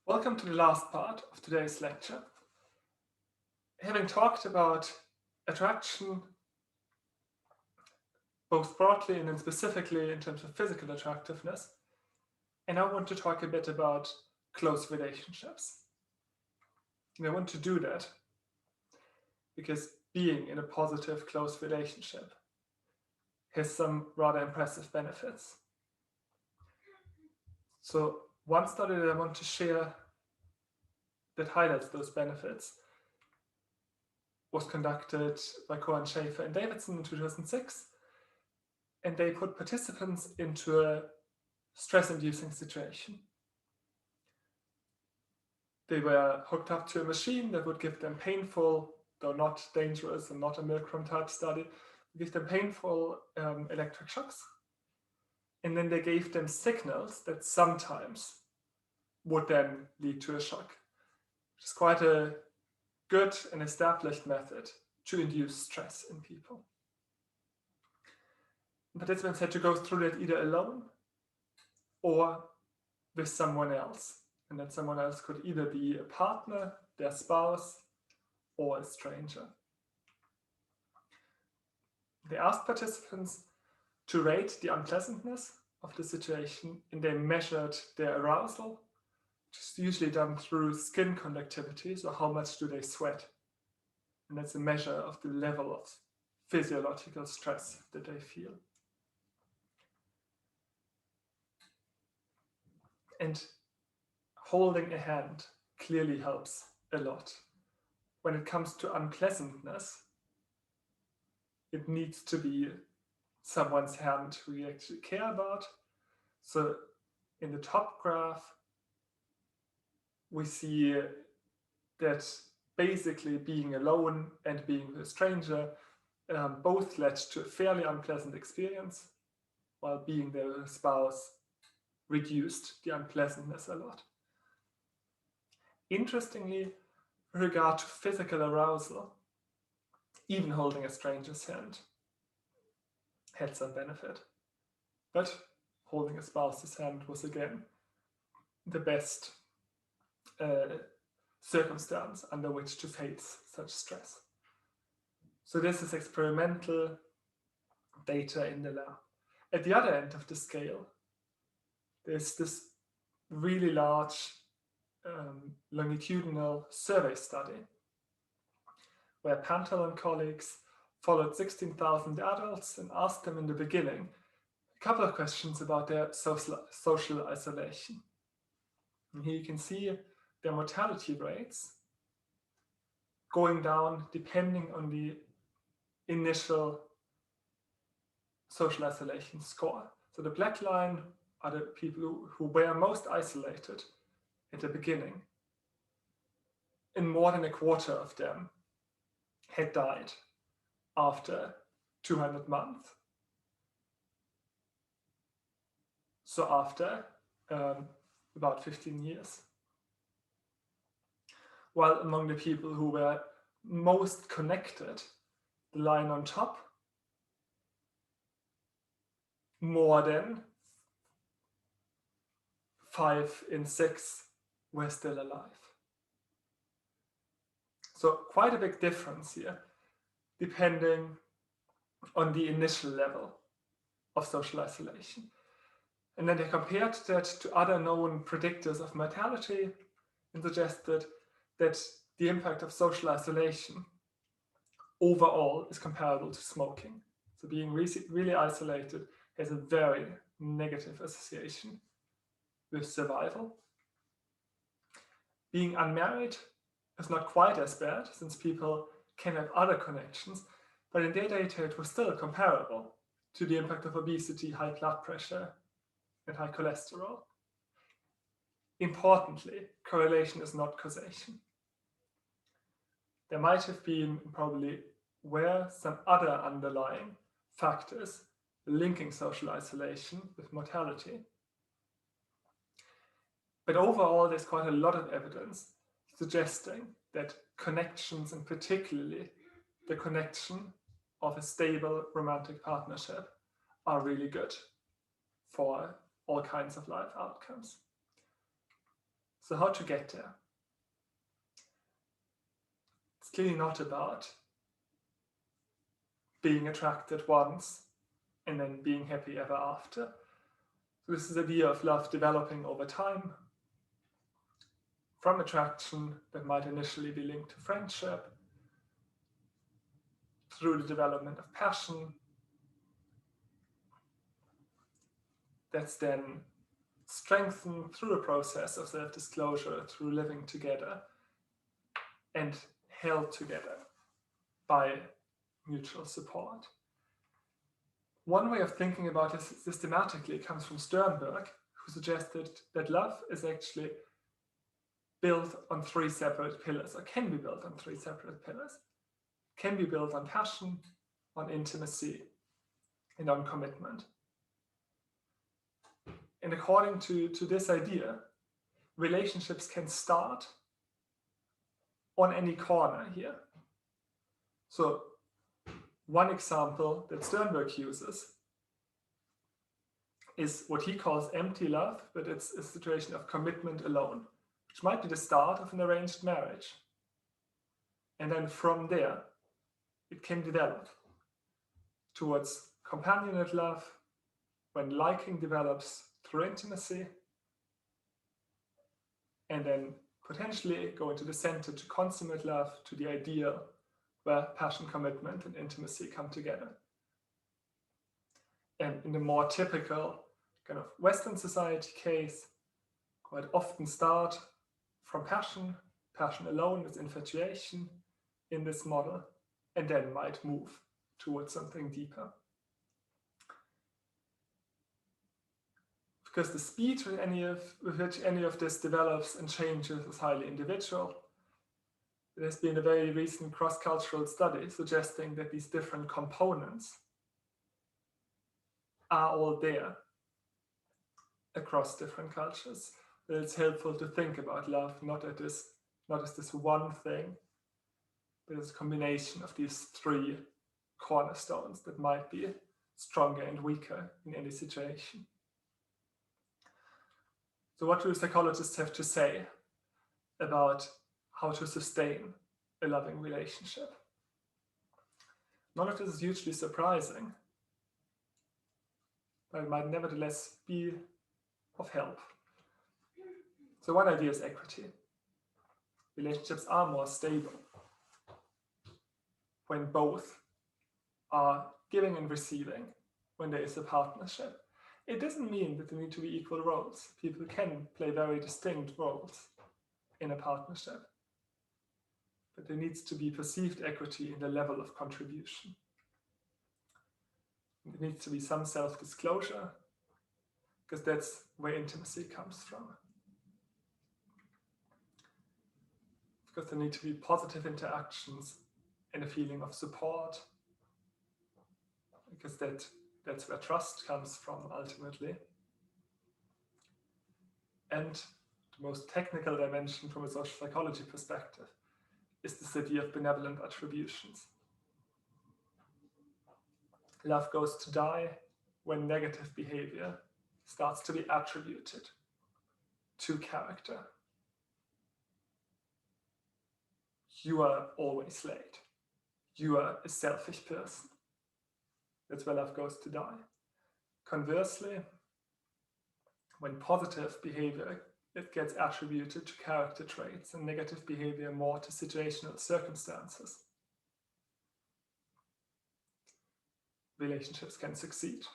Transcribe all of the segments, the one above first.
Welcome to the last part of today's lecture. Having talked about attraction, both broadly and then specifically in terms of physical attractiveness, and I want to talk a bit about close relationships. And I want to do that because being in a positive close relationship has some rather impressive benefits. So one study that I want to share that highlights those benefits was conducted by Cohen, Schaefer, and Davidson in 2006, and they put participants into a stress-inducing situation. They were hooked up to a machine that would give them painful, though not dangerous and not a milkroom type study, give them painful electric shocks. And then they gave them signals that sometimes would then lead to a shock, which is quite a good and established method to induce stress in people. Participants had to go through that either alone or with someone else. And that someone else could either be a partner, their spouse, or a stranger. They asked participants to rate the unpleasantness of the situation, and they measured their arousal, which is usually done through skin conductivity, so how much do they sweat. And that's a measure of the level of physiological stress that they feel. And holding a hand clearly helps a lot. When it comes to unpleasantness, it needs to be someone's hand who you actually care about. So in the top graph, we see that basically being alone and being with a stranger both led to a fairly unpleasant experience, while being there with a spouse reduced the unpleasantness a lot. Interestingly, with regard to physical arousal, even holding a stranger's hand had some benefit. But holding a spouse's hand was again the best circumstance under which to face such stress. So this is experimental data in the lab. At the other end of the scale, there's this really large longitudinal survey study where Pantel and colleagues followed 16,000 adults and asked them in the beginning a couple of questions about their social isolation. And here you can see their mortality rates going down depending on the initial social isolation score. So the black line are the people who were most isolated at the beginning. And more than a quarter of them had died after 200 months. So after about 15 years. While among the people who were most connected, the line on top, more than 5 in 6 were still alive. So quite a big difference here, depending on the initial level of social isolation. And then they compared that to other known predictors of mortality and suggested that the impact of social isolation overall is comparable to smoking. So being really isolated has a very negative association with survival. Being unmarried is not quite as bad, since people can have other connections, but in their data it was still comparable to the impact of obesity, high blood pressure, and high cholesterol. Importantly, correlation is not causation. There might have been probably some other underlying factors linking social isolation with mortality. But overall, there's quite a lot of evidence suggesting that connections, and particularly the connection of a stable romantic partnership, are really good for all kinds of life outcomes. So how to get there? It's clearly not about being attracted once and then being happy ever after. So this is the idea of love developing over time from attraction that might initially be linked to friendship, through the development of passion, that's then strengthened through a process of self-disclosure, through living together, and held together by mutual support. One way of thinking about this systematically comes from Sternberg, who suggested that love is actually built on three separate pillars, or can be built on three separate pillars. It can be built on passion, on intimacy, and on commitment. And according to this idea, relationships can start on any corner here. So one example that Sternberg uses is what he calls empty love, but it's a situation of commitment alone, which might be the start of an arranged marriage. And then from there, it can develop towards companionate love, when liking develops through intimacy, and then potentially go into the center to consummate love, to the ideal where passion, commitment, and intimacy come together. And in the more typical kind of Western society case, quite often start from passion alone is infatuation in this model, and then might move towards something deeper. Because the speed with which any of this develops and changes is highly individual. There has been a very recent cross-cultural study suggesting that these different components are all there across different cultures. That it's helpful to think about love not as this one thing, but as a combination of these three cornerstones that might be stronger and weaker in any situation. So what do psychologists have to say about how to sustain a loving relationship? None of this is hugely surprising, but it might nevertheless be of help. So one idea is equity. Relationships are more stable when both are giving and receiving, when there is a partnership. It doesn't mean that there need to be equal roles. People can play very distinct roles in a partnership, but there needs to be perceived equity in the level of contribution. There needs to be some self-disclosure, because that's where intimacy comes from. Because there need to be positive interactions and a feeling of support, because that's where trust comes from ultimately. And the most technical dimension from a social psychology perspective is this idea of benevolent attributions. Love goes to die when negative behavior starts to be attributed to character. You are always late. You are a selfish person. That's where love goes to die. Conversely, when positive behavior it gets attributed to character traits and negative behavior more to situational circumstances, relationships can succeed.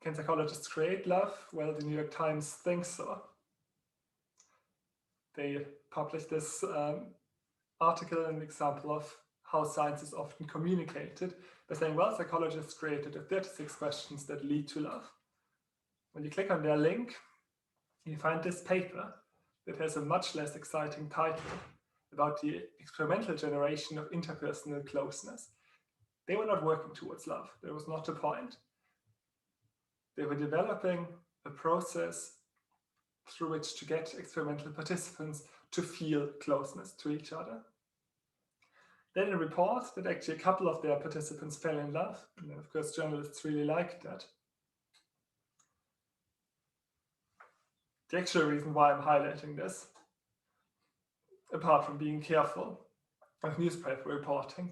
Can psychologists create love? Well, the New York Times thinks so. They published this article, an example of how science is often communicated, by saying, well, psychologists created the 36 questions that lead to love. When you click on their link, you find this paper that has a much less exciting title about the experimental generation of interpersonal closeness. They were not working towards love. That was not the point. They were developing a process through which to get experimental participants to feel closeness to each other. Then a report that actually a couple of their participants fell in love, and of course journalists really liked that. The actual reason why I'm highlighting this, apart from being careful of newspaper reporting,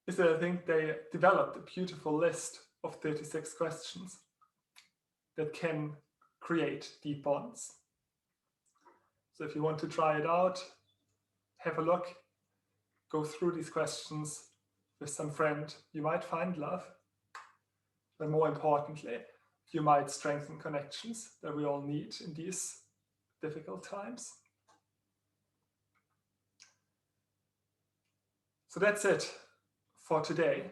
is that I think they developed a beautiful list of 36 questions that can create deep bonds. So if you want to try it out, have a look, go through these questions with some friend. You might find love, but more importantly, you might strengthen connections that we all need in these difficult times. So that's it for today.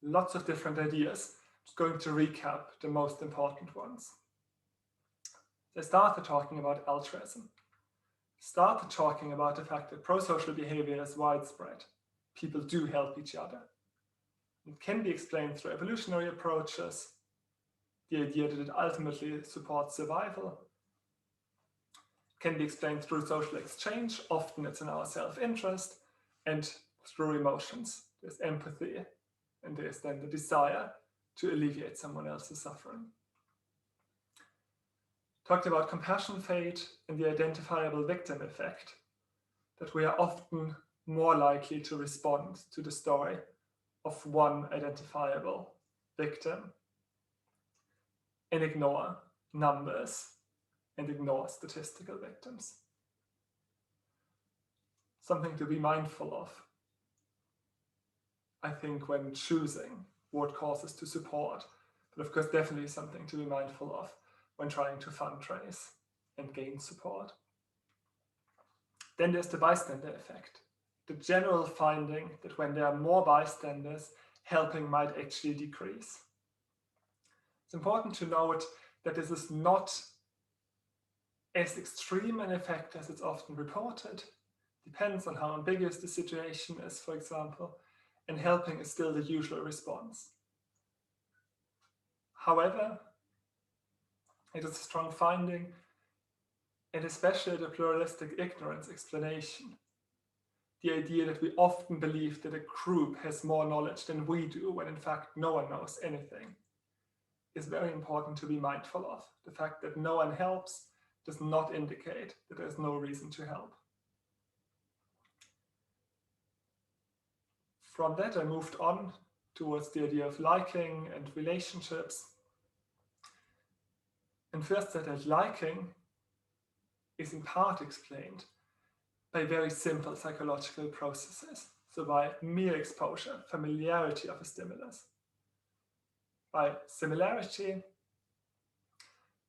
Lots of different ideas. I'm just going to recap the most important ones. I started talking about altruism. Started talking about the fact that pro-social behavior is widespread. People do help each other. It can be explained through evolutionary approaches, the idea that it ultimately supports survival. It can be explained through social exchange, often it's in our self-interest, and through emotions. There's empathy, and there's then the desire to alleviate someone else's suffering. Talked about compassion fate and the identifiable victim effect, that we are often more likely to respond to the story of one identifiable victim and ignore numbers and ignore statistical victims. Something to be mindful of, I think, when choosing what causes to support, but of course definitely something to be mindful of when trying to fundraise and gain support. Then there's the bystander effect. The general finding that when there are more bystanders, helping might actually decrease. It's important to note that this is not as extreme an effect as it's often reported. Depends on how ambiguous the situation is, for example, and helping is still the usual response. However, it is a strong finding, and especially the pluralistic ignorance explanation. The idea that we often believe that a group has more knowledge than we do, when in fact no one knows anything, is very important to be mindful of. The fact that no one helps does not indicate that there's no reason to help. From that, I moved on towards the idea of liking and relationships. And first said that liking is in part explained by very simple psychological processes. So by mere exposure, familiarity of a stimulus. By similarity,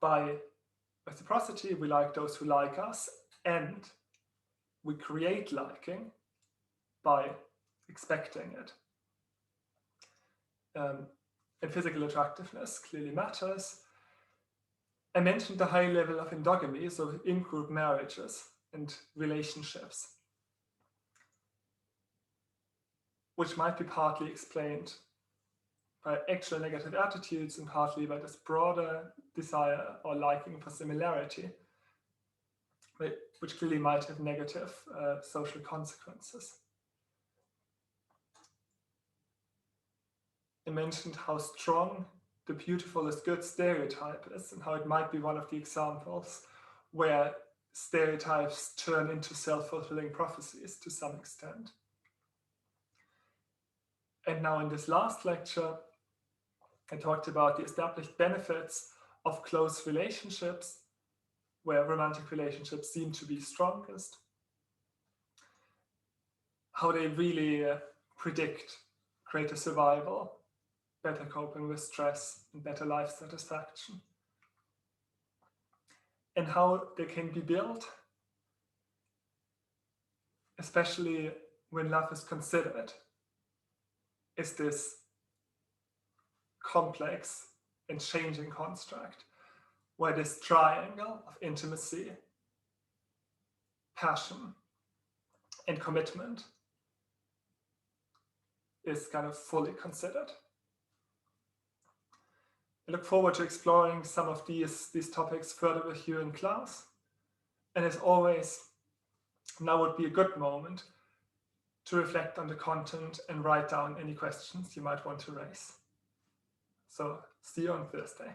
by reciprocity, we like those who like us, and we create liking by expecting it. And physical attractiveness clearly matters. I mentioned the high level of endogamy, so in-group marriages and relationships, which might be partly explained by actual negative attitudes and partly by this broader desire or liking for similarity, which clearly might have negative social consequences. I mentioned how strong the beautiful is good stereotype is and how it might be one of the examples where stereotypes turn into self-fulfilling prophecies to some extent. And now in this last lecture, I talked about the established benefits of close relationships, where romantic relationships seem to be strongest, how they really predict greater survival, better coping with stress, and better life satisfaction, and how they can be built, especially when love is considered as this complex and changing construct, where this triangle of intimacy, passion, and commitment is kind of fully considered. I look forward to exploring some of these topics further with you in class. And as always, now would be a good moment to reflect on the content and write down any questions you might want to raise. So see you on Thursday.